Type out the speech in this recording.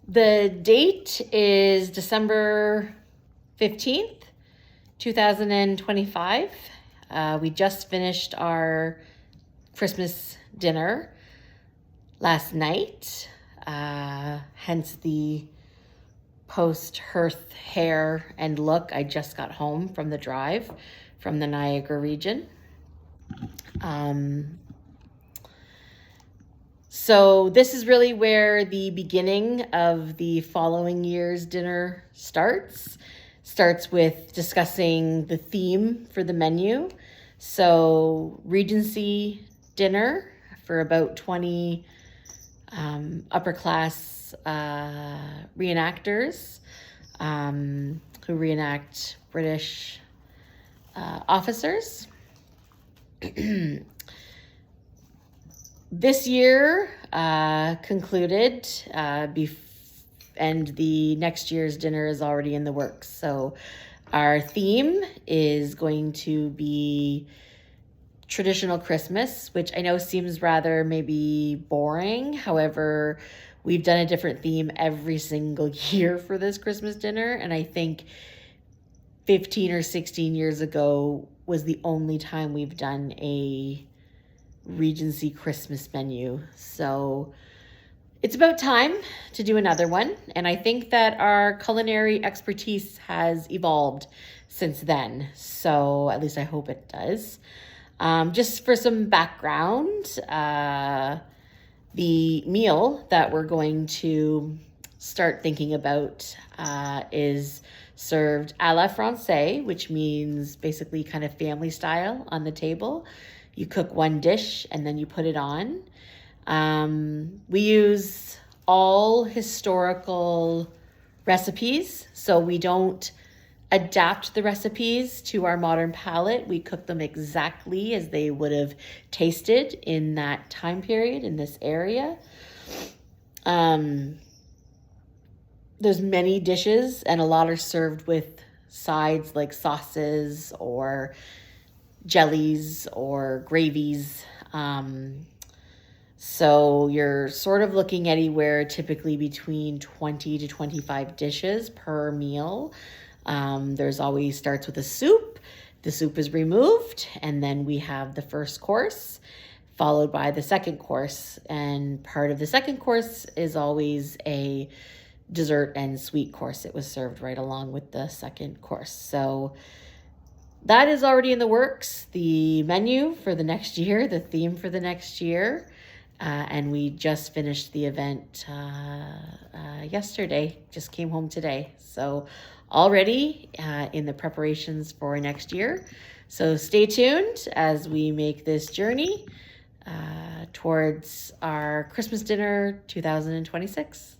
The date is December 15th, 2025. We just finished our Christmas dinner last night, hence the post-hearth hair and look. I just got home from the drive from the Niagara region. So this is really where the beginning of the following year's dinner starts. Starts with discussing the theme for the menu. So Regency dinner for about 20 upper class reenactors who reenact British officers. This year concluded, and the next year's dinner is already in the works. So our theme is going to be traditional Christmas, which I know seems rather maybe boring. However, we've done a different theme every single year for this Christmas dinner. And I think 15 or 16 years ago was the only time we've done a Regency Christmas menu. So it's about time to do another one. And I think that our culinary expertise has evolved since then. So at least I hope it does. Just for some background, the meal that we're going to start thinking about is served à la française, which means basically kind of family style on the table. You cook one dish and then you put it on. We use all historical recipes, so we don't adapt the recipes to our modern palate. We cook them exactly as they would have tasted in that time period in this area. There's many dishes, and a lot are served with sides like sauces or jellies or gravies. So you're sort of looking anywhere typically between 20 to 25 dishes per meal. There's always starts with a soup. The soup is removed, and then we have the first course followed by the second course. And part of the second course is always a dessert and sweet course. It was served right along with the second course. So that is already in the works, the menu for the next year, the theme for the next year. And we just finished the event yesterday, just came home today. So already in the preparations for next year. So stay tuned as we make this journey towards our Christmas dinner 2026.